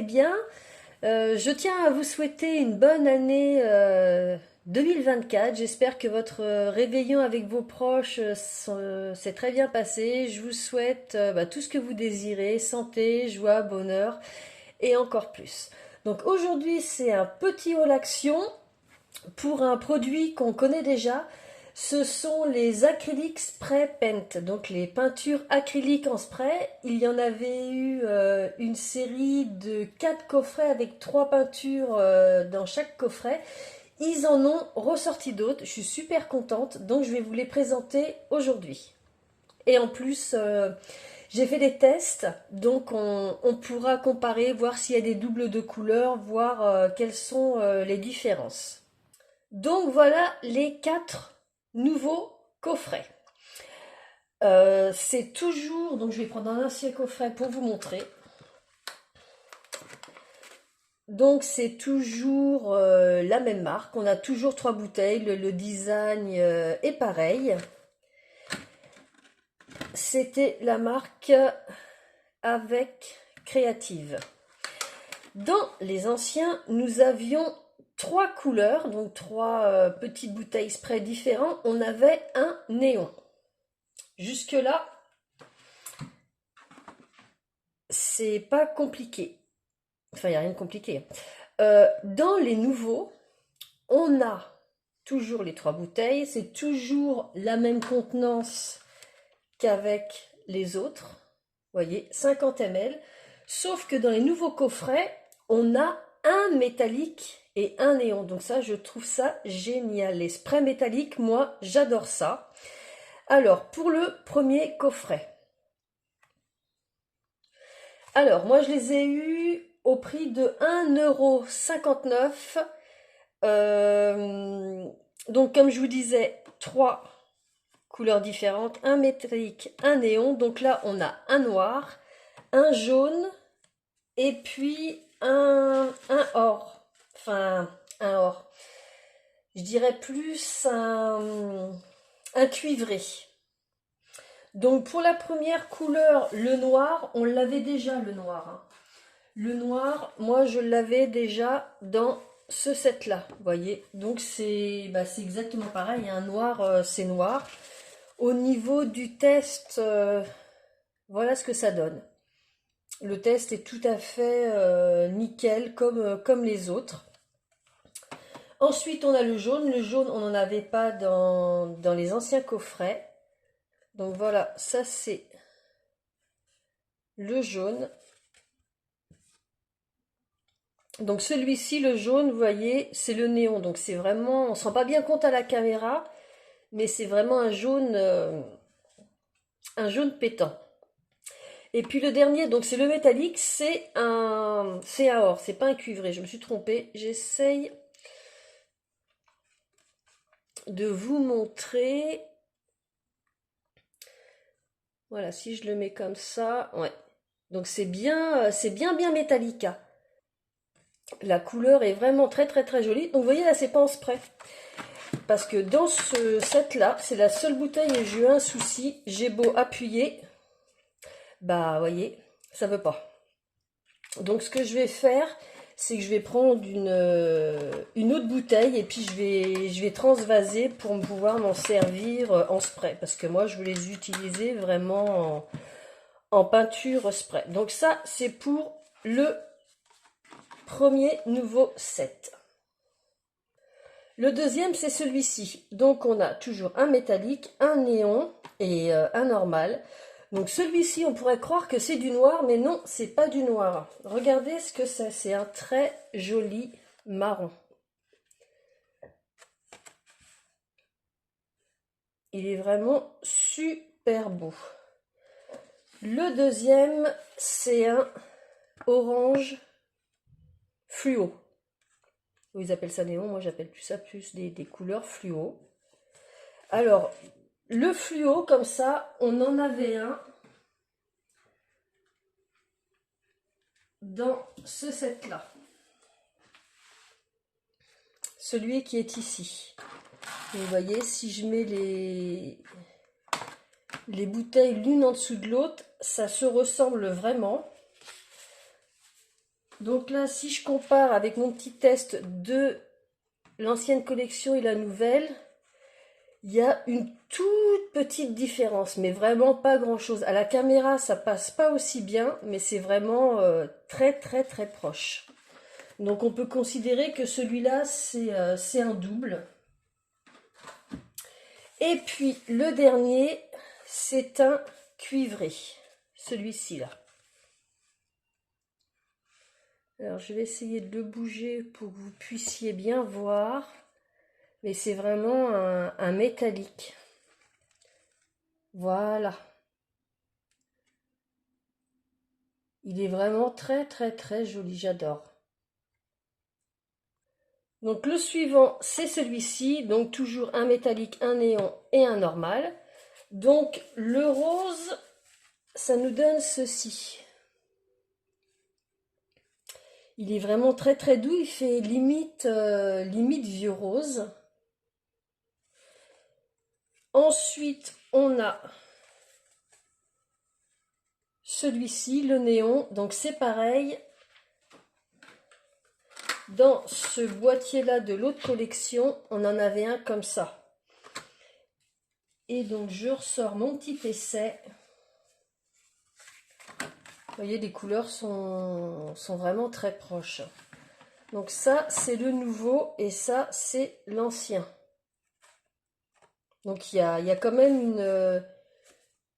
bien. Je tiens à vous souhaiter une bonne année 2024. J'espère que votre réveillon avec vos proches s'est très bien passé. Je vous souhaite tout ce que vous désirez, santé, joie, bonheur et encore plus. Donc aujourd'hui, c'est un petit haul action pour un produit qu'on connaît déjà. Ce sont les acryliques spray paint, donc les peintures acryliques en spray. Il y en avait eu une série de 4 coffrets avec 3 peintures dans chaque coffret. Ils en ont ressorti d'autres, je suis super contente, donc je vais vous les présenter aujourd'hui. Et en plus, j'ai fait des tests, donc on pourra comparer, voir s'il y a des doubles de couleurs, voir quelles sont les différences. Donc voilà les 4 nouveaux coffrets. C'est toujours, donc je vais prendre un ancien coffret pour vous montrer. Donc c'est toujours la même marque, on a toujours 3 bouteilles, le design est pareil. C'était la marque avec Créative. Dans les anciens, nous avions 3 couleurs, donc 3 petites bouteilles spray différents. On avait un néon. Jusque-là, c'est pas compliqué. Enfin, il n'y a rien de compliqué. Dans les nouveaux, on a toujours les 3 bouteilles. C'est toujours la même contenance qu'avec les autres. Vous voyez, 50 ml. Sauf que dans les nouveaux coffrets, on a un métallique et un néon. Donc ça, je trouve ça génial. Les sprays métalliques, moi, j'adore ça. Alors, pour le premier coffret. Alors, moi, je les ai eus au prix de 1,59 €. Donc, comme je vous disais, 3 couleurs différentes. Un métallique, un néon. Donc là, on a un noir, un jaune et puis un or. Enfin, un or. Je dirais plus un cuivré. Donc pour la première couleur, le noir, on l'avait déjà le noir. Hein. Le noir, moi je l'avais déjà dans ce set là, vous voyez. Donc c'est exactement pareil, un noir c'est noir. Au niveau du test, voilà ce que ça donne. Le test est tout à fait nickel comme les autres. Ensuite on a le jaune. Le jaune on n'en avait pas dans les anciens coffrets. Donc voilà, ça c'est le jaune. Donc celui-ci, le jaune, vous voyez, c'est le néon. Donc c'est vraiment, on ne se rend pas bien compte à la caméra, mais c'est vraiment un jaune pétant. Et puis le dernier, donc c'est le métallique, c'est un or, c'est pas un cuivré. Je me suis trompée. J'essaye de vous montrer. Voilà, si je le mets comme ça, ouais. Donc c'est bien Metallica. La couleur est vraiment très très très jolie. Donc vous voyez là, c'est pas en spray. Parce que dans ce set là, c'est la seule bouteille et j'ai eu un souci. J'ai beau appuyer, vous voyez, ça veut pas. Donc ce que je vais faire, c'est que je vais prendre une autre bouteille et puis je vais transvaser pour pouvoir m'en servir en spray. Parce que moi, je veux les utiliser vraiment en peinture spray. Donc ça, c'est pour le premier nouveau set. Le deuxième, c'est celui-ci. Donc on a toujours un métallique, un néon et un normal. Donc celui-ci, on pourrait croire que c'est du noir, mais non, c'est pas du noir. Regardez ce que c'est. C'est un très joli marron. Il est vraiment super beau. Le deuxième, c'est un orange fluo. Ils appellent ça néon, moi j'appelle plus ça des couleurs fluo. Alors, le fluo, comme ça, on en avait un dans ce set-là. Celui qui est ici. Et vous voyez, si je mets les bouteilles l'une en dessous de l'autre, ça se ressemble vraiment. Donc là, si je compare avec mon petit test de l'ancienne collection et la nouvelle, il y a une toute petite différence, mais vraiment pas grand-chose. À la caméra, ça passe pas aussi bien, mais c'est vraiment très très très proche. Donc on peut considérer que celui-là, c'est un double. Et puis le dernier, c'est un cuivré, celui-ci là. Alors je vais essayer de le bouger pour que vous puissiez bien voir. Mais c'est vraiment un métallique. Voilà. Il est vraiment très très très joli, j'adore. Donc le suivant, c'est celui-ci. Donc toujours un métallique, un néon et un normal. Donc le rose, ça nous donne ceci. Il est vraiment très très doux, il fait limite, limite vieux rose. Ensuite, on a celui-ci, le néon. Donc c'est pareil. Dans ce boîtier-là de l'autre collection, on en avait un comme ça. Et donc je ressors mon petit essai. Vous voyez, les couleurs sont vraiment très proches. Donc ça, c'est le nouveau et ça, c'est l'ancien. Donc il y a quand même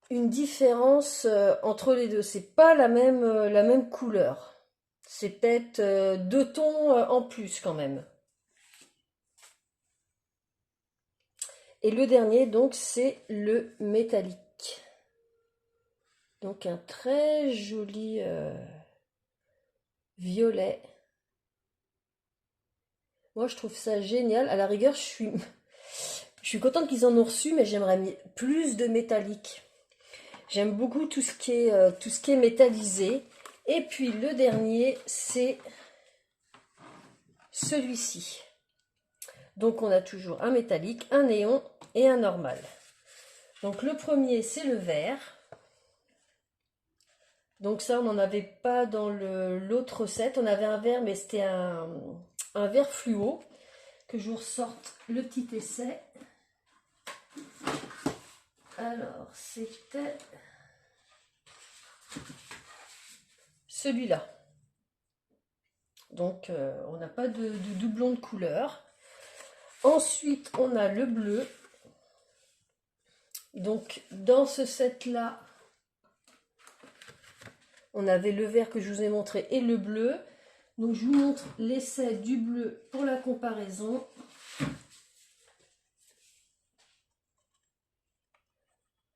une différence entre les deux. C'est pas la même couleur. C'est peut-être 2 tons en plus quand même. Et le dernier, donc, c'est le métallique. Donc un très joli violet. Moi, je trouve ça génial. À la rigueur, je suis contente qu'ils en ont reçu, mais j'aimerais plus de métallique. J'aime beaucoup tout ce qui est métallisé. Et puis le dernier, c'est celui-ci. Donc on a toujours un métallique, un néon et un normal. Donc le premier, c'est le vert. Donc ça, on n'en avait pas dans l'autre recette. On avait un vert, mais c'était un vert fluo. Que je vous ressorte le petit essai. Alors, c'était celui-là. Donc, on n'a pas de doublon de couleur. Ensuite, on a le bleu. Donc, dans ce set-là, on avait le vert que je vous ai montré et le bleu. Donc, je vous montre l'essai du bleu pour la comparaison.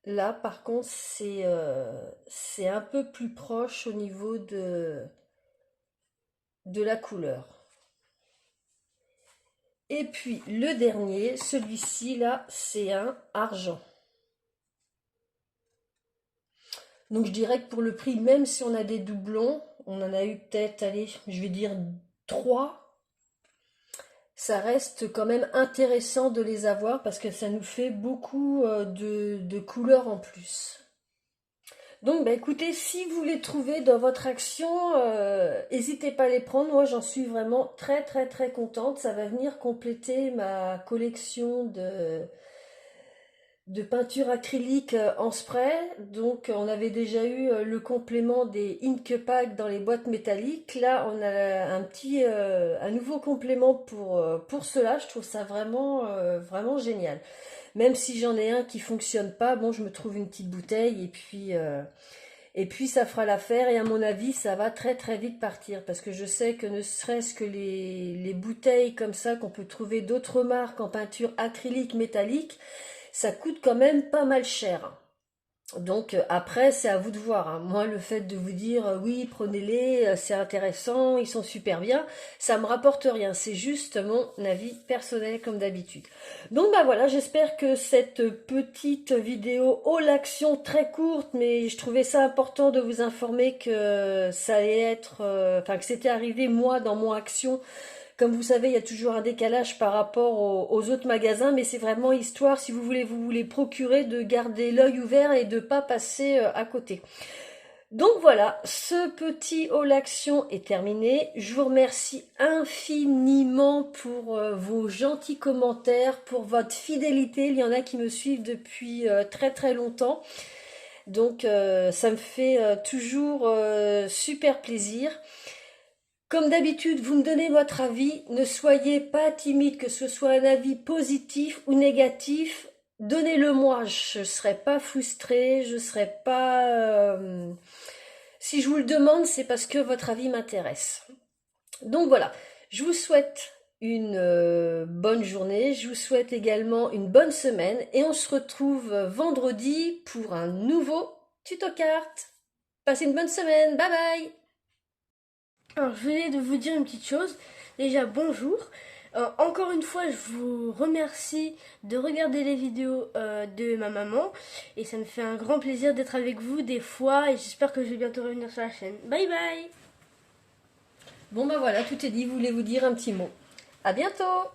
Là, par contre, c'est un peu plus proche au niveau de la couleur. Et puis, le dernier, celui-ci, là, c'est un argent. Donc, je dirais que pour le prix, même si on a des doublons, on en a eu peut-être, allez, je vais dire 3. Ça reste quand même intéressant de les avoir parce que ça nous fait beaucoup de couleurs en plus. Donc, bah, écoutez, si vous les trouvez dans votre action, n'hésitez pas à les prendre. Moi, j'en suis vraiment très, très, très contente. Ça va venir compléter ma collection de peinture acrylique en spray. Donc, on avait déjà eu le complément des Ink Pack dans les boîtes métalliques. Là, on a un nouveau complément pour cela. Je trouve ça vraiment, vraiment génial. Même si j'en ai un qui fonctionne pas, bon, je me trouve une petite bouteille et puis ça fera l'affaire. Et à mon avis, ça va très très vite partir parce que je sais que ne serait-ce que les bouteilles comme ça qu'on peut trouver d'autres marques en peinture acrylique métallique, ça coûte quand même pas mal cher. Donc après, c'est à vous de voir, hein. Moi, le fait de vous dire oui, prenez-les, c'est intéressant, ils sont super bien, ça me rapporte rien. C'est juste mon avis personnel comme d'habitude. Donc bah voilà, j'espère que cette petite vidéo haut l'action très courte, mais je trouvais ça important de vous informer que ça allait être, enfin que c'était arrivé moi dans mon action. Comme vous savez, il y a toujours un décalage par rapport aux autres magasins, mais c'est vraiment histoire, si vous voulez procurer, de garder l'œil ouvert et de ne pas passer à côté. Donc voilà, ce petit haul action est terminé. Je vous remercie infiniment pour vos gentils commentaires, pour votre fidélité. Il y en a qui me suivent depuis très très longtemps. Donc ça me fait toujours super plaisir. Comme d'habitude, vous me donnez votre avis. Ne soyez pas timide, que ce soit un avis positif ou négatif. Donnez-le moi, je ne serai pas frustrée, je ne serai pas... Si je vous le demande, c'est parce que votre avis m'intéresse. Donc voilà, je vous souhaite une bonne journée, je vous souhaite également une bonne semaine et on se retrouve vendredi pour un nouveau tuto carte. Passez une bonne semaine, bye bye! Alors, je venais de vous dire une petite chose. Déjà, bonjour. Encore une fois, je vous remercie de regarder les vidéos de ma maman. Et ça me fait un grand plaisir d'être avec vous des fois. Et j'espère que je vais bientôt revenir sur la chaîne. Bye bye! Bon ben voilà, tout est dit, voulez-vous dire un petit mot. À bientôt!